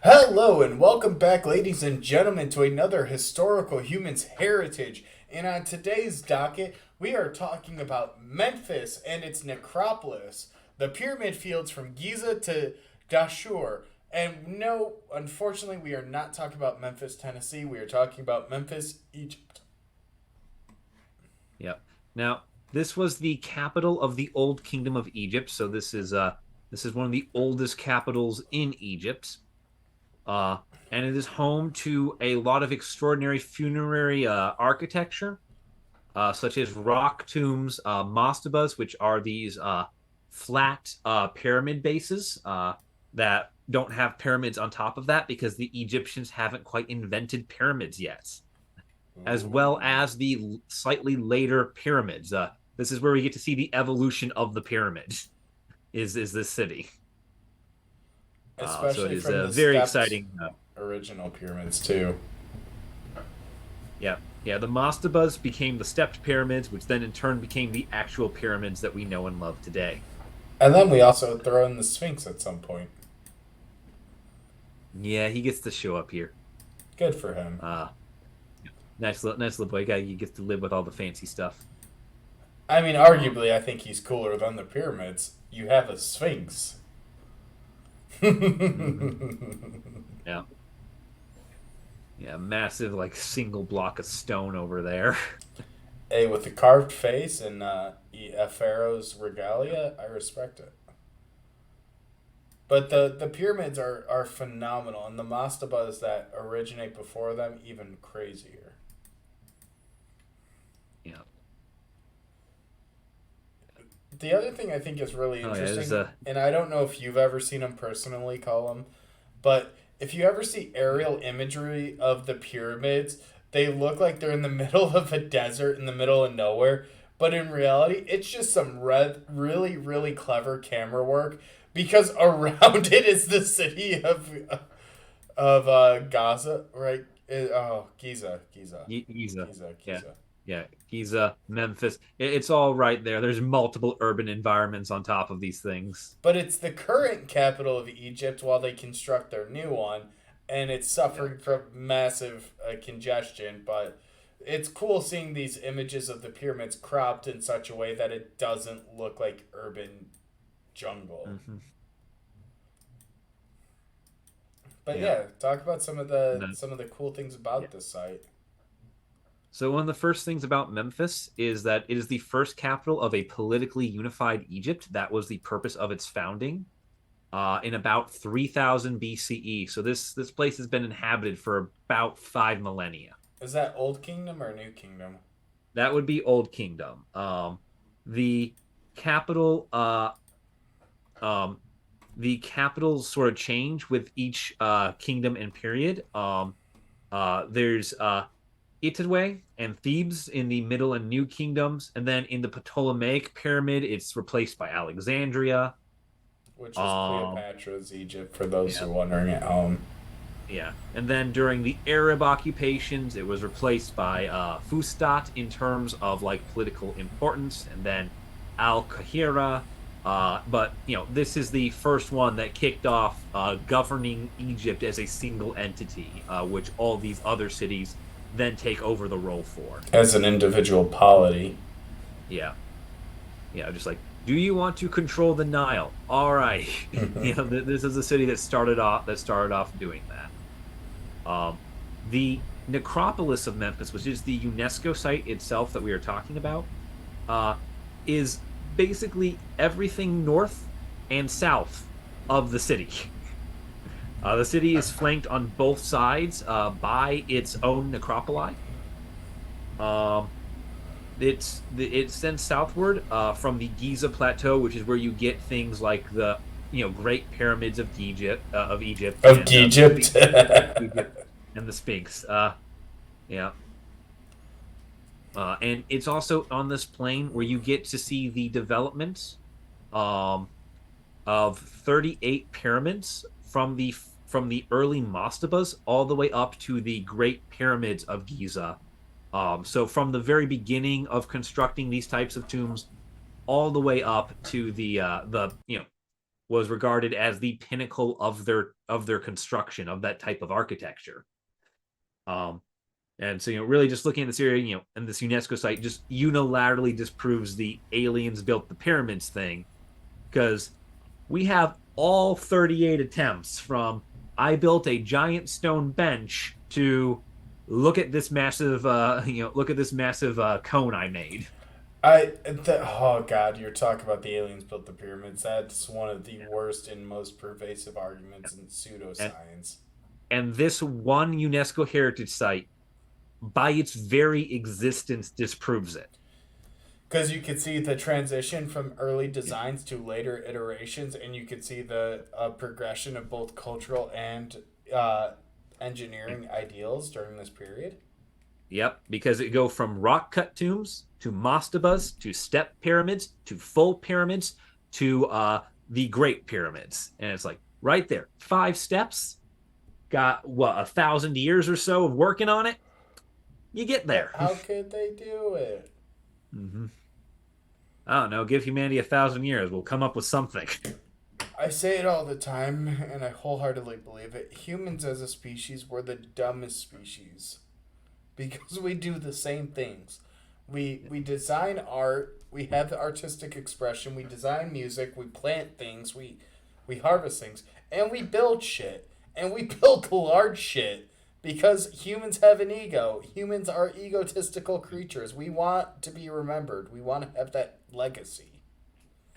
Hello and welcome back, ladies and gentlemen, to another Historical Humans Heritage. And on today's docket, we are talking about Memphis and its necropolis, the pyramid fields from Giza to Dashur. And no, unfortunately, we are not talking about Memphis, Tennessee. We are talking about Memphis, Egypt. Yep. Now, this was the capital of the Old Kingdom of Egypt, so this is one of the oldest capitals in Egypt. Uh, and it is home to a lot of extraordinary funerary architecture, such as rock tombs, mastabas, which are these flat pyramid bases that don't have pyramids on top of that because the Egyptians haven't quite invented pyramids yet, as well Ooh. as the slightly later pyramids. This is where we get to see the evolution of the pyramid. Is this city? So it Especially is from the very stepped exciting. original pyramids, too. Yeah, yeah. The mastabas became the stepped pyramids, which then in turn became the actual pyramids that we know and love today. And then we also throw in the Sphinx at some point. Yeah, he gets to show up here. Good for him. Uh, nice little boy guy. He gets to live with all the fancy stuff. I mean, arguably, I think he's cooler than the pyramids. You have a sphinx. Hey, Hmm. Yeah, yeah. Massive like single block of stone over there. with the carved face and a pharaoh's regalia, I respect it. But the pyramids are phenomenal, and the mastabas that originate before them even crazier. Yeah. The other thing I think is really Oh yeah. There's interesting, a and I don't know if you've ever seen them personally, Colum, but if you ever see aerial imagery of the pyramids, they look like they're in the middle of a desert in the middle of nowhere. But in reality, it's just some really, really clever camera work because around it is the city of Gaza, right? Giza. Yeah. Giza. Yeah, Giza, Memphis. It's all right there. There's multiple urban environments on top of these things. But it's the current capital of Egypt while they construct their new one, and it's Yeah. suffering from massive congestion. But it's cool seeing these images of the pyramids cropped in such a way that it doesn't look like urban jungle. Hmm. But Yeah. yeah, talk about And then, some of the cool things yeah. about this site. So one of the first things about Memphis is that it is the first capital of a politically unified Egypt. That was the purpose of its founding in about 3000 BCE. So this place has been inhabited for about 5 millennia. Is that Old Kingdom or New Kingdom? That would be Old Kingdom. The capital um, the capitals sort of change with each kingdom and period. There's Itadwe and Thebes in the Middle and New Kingdoms, and then in the Ptolemaic pyramid, it's replaced by Alexandria. Which was Um, Cleopatra's Egypt, for those yeah, who are wondering at home. yeah, and then during the Arab occupations, it was replaced by Fustat in terms of like political importance, and then Al Qahira. But this is the first one that kicked off governing Egypt as a single entity, which all these other cities then take over the role for. As an individual polity. Yeah, yeah, just like, do you want to control the Nile? All right, this is a city that started off doing that. The Necropolis of Memphis, which is the UNESCO site itself that we are talking about, uh, is basically everything north and south of the city. The city is flanked on both sides by its own necropoli. Um, it extends southward from the Giza Plateau, which is where you get things like the Great Pyramids of Egypt, Of and Egypt. Egypt and the Sphinx. Yeah, and it's also on this plane where you get to see the development um, of 38 pyramids from the early mastabas all the way up to the Great Pyramids of Giza. So from the very beginning of constructing these types of tombs, all the way up to the was regarded as the pinnacle of their construction of that type of architecture. And so, really just looking at this area, and this UNESCO site just unilaterally disproves the aliens built the pyramids thing, because we have all 38 attempts from I built a giant stone bench to look at this massive, cone I made. Oh god, you're talking about the aliens built the pyramids. That's one of the worst and most pervasive arguments in And, pseudoscience. and this one UNESCO heritage site, by its very existence, disproves it. Because you could see the transition from early designs to later iterations, and you could see the progression of both cultural and engineering ideals during this period. Yep, because it go from rock cut tombs to mastabas to step pyramids to full pyramids to the Great Pyramids, and it's like right there, 5 steps. Got what, 1,000 years or so of working on it. You get there. How could they do it? Mm-hmm. I don't know. Give humanity 1,000 years. We'll come up with something. I say it all the time, and I wholeheartedly believe it. Humans as a species were the dumbest species because we do the same things. We design art. We have the artistic expression. We design music. We plant things. We harvest things, and we build shit. And we build large shit because humans have an ego. Humans are egotistical creatures. We want to be remembered. We want to have that legacy.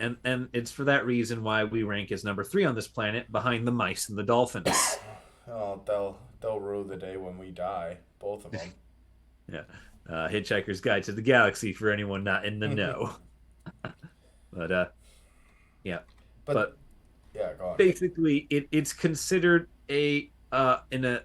And it's for that reason why we rank as number 3 on this planet, behind the mice and the dolphins. Oh, they'll rue the day when we die, both of them. Yeah. Hitchhiker's Guide to the Galaxy for anyone not in the know. But yeah. But yeah, go on. Basically, it's considered a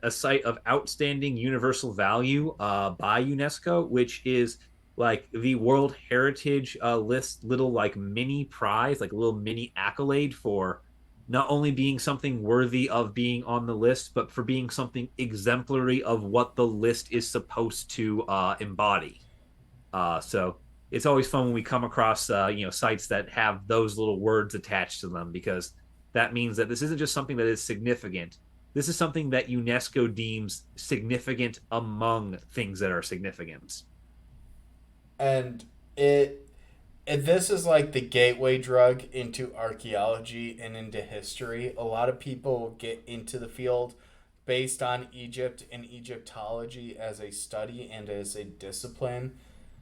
site of outstanding universal value by UNESCO, which is like the World Heritage list little like mini prize, like a little mini accolade for not only being something worthy of being on the list, but for being something exemplary of what the list is supposed to embody. So it's always fun when we come across sites that have those little words attached to them, because that means that this isn't just something that is significant. This is something that UNESCO deems significant among things that are significant. And this is like the gateway drug into archaeology and into history. A lot of people get into the field based on Egypt and Egyptology as a study and as a discipline.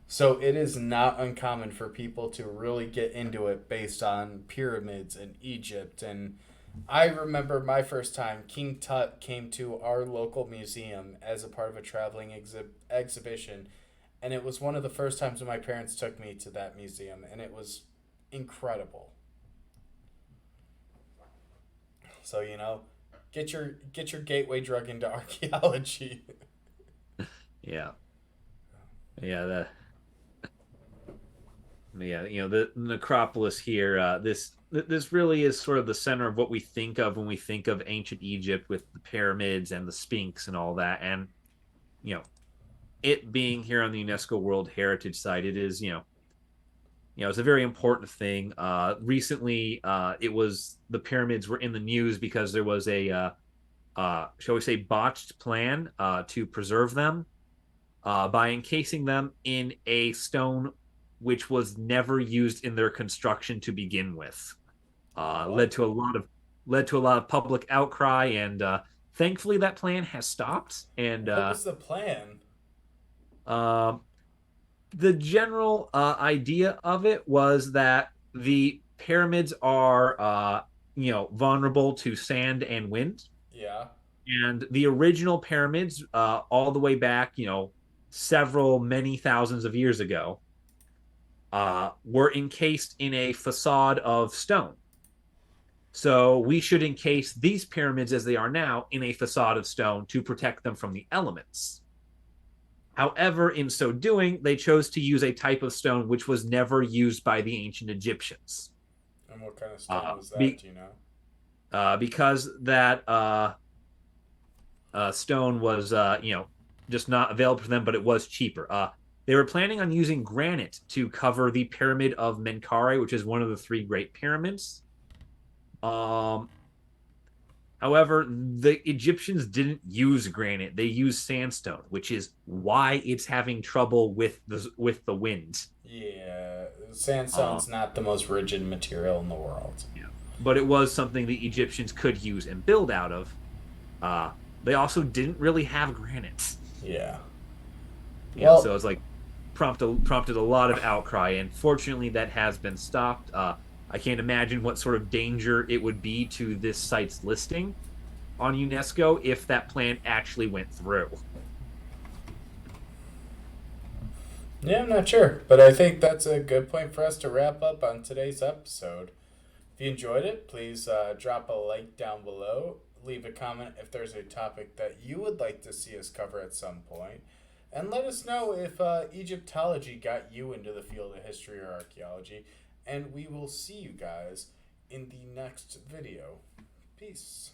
So it is not uncommon for people to really get into it based on pyramids and Egypt. And I remember my first time, King Tut came to our local museum as a part of a traveling exhibition. And it was one of the first times when my parents took me to that museum. And it was incredible. So, get your gateway drug into archaeology. Yeah. Yeah, the necropolis here, this really is sort of the center of what we think of when we think of ancient Egypt, with the pyramids and the Sphinx and all that. And it being here on the UNESCO World Heritage Site, it is it's a very important thing. Recently, the pyramids were in the news because there was a shall we say botched plan to preserve them by encasing them in a stone which was never used in their construction to begin with. Led to a lot of public outcry, and thankfully that plan has stopped. And what was the plan? The general idea of it was that the pyramids are vulnerable to sand and wind. Yeah. And the original pyramids, all the way back, many thousands of years ago, were encased in a facade of stone. So we should encase these pyramids as they are now in a facade of stone to protect them from the elements. However, in so doing, they chose to use a type of stone which was never used by the ancient Egyptians. And what kind of stone was that, do you know? Because that stone was, just not available for them, but it was cheaper. They were planning on using granite to cover the Pyramid of Menkaure, which is one of the 3 Great Pyramids. Um, However, the Egyptians didn't use granite; they used sandstone, which is why it's having trouble with the winds. Yeah, Um, sandstone's not the most rigid material in the world. yeah. But it was something the Egyptians could use and build out of. Uh, they also didn't really have granite. Yeah. So Well, it's like prompted a lot of outcry, and fortunately that has been stopped. I can't imagine what sort of danger it would be to this site's listing on UNESCO if that plan actually went through. yeah, I'm not sure, but I think that's a good point for us to wrap up on today's episode. If you enjoyed it, please drop a like down below. Leave a comment if there's a topic that you would like to see us cover at some point. And let us know if Egyptology got you into the field of history or archaeology. And we will see you guys in the next video. Peace.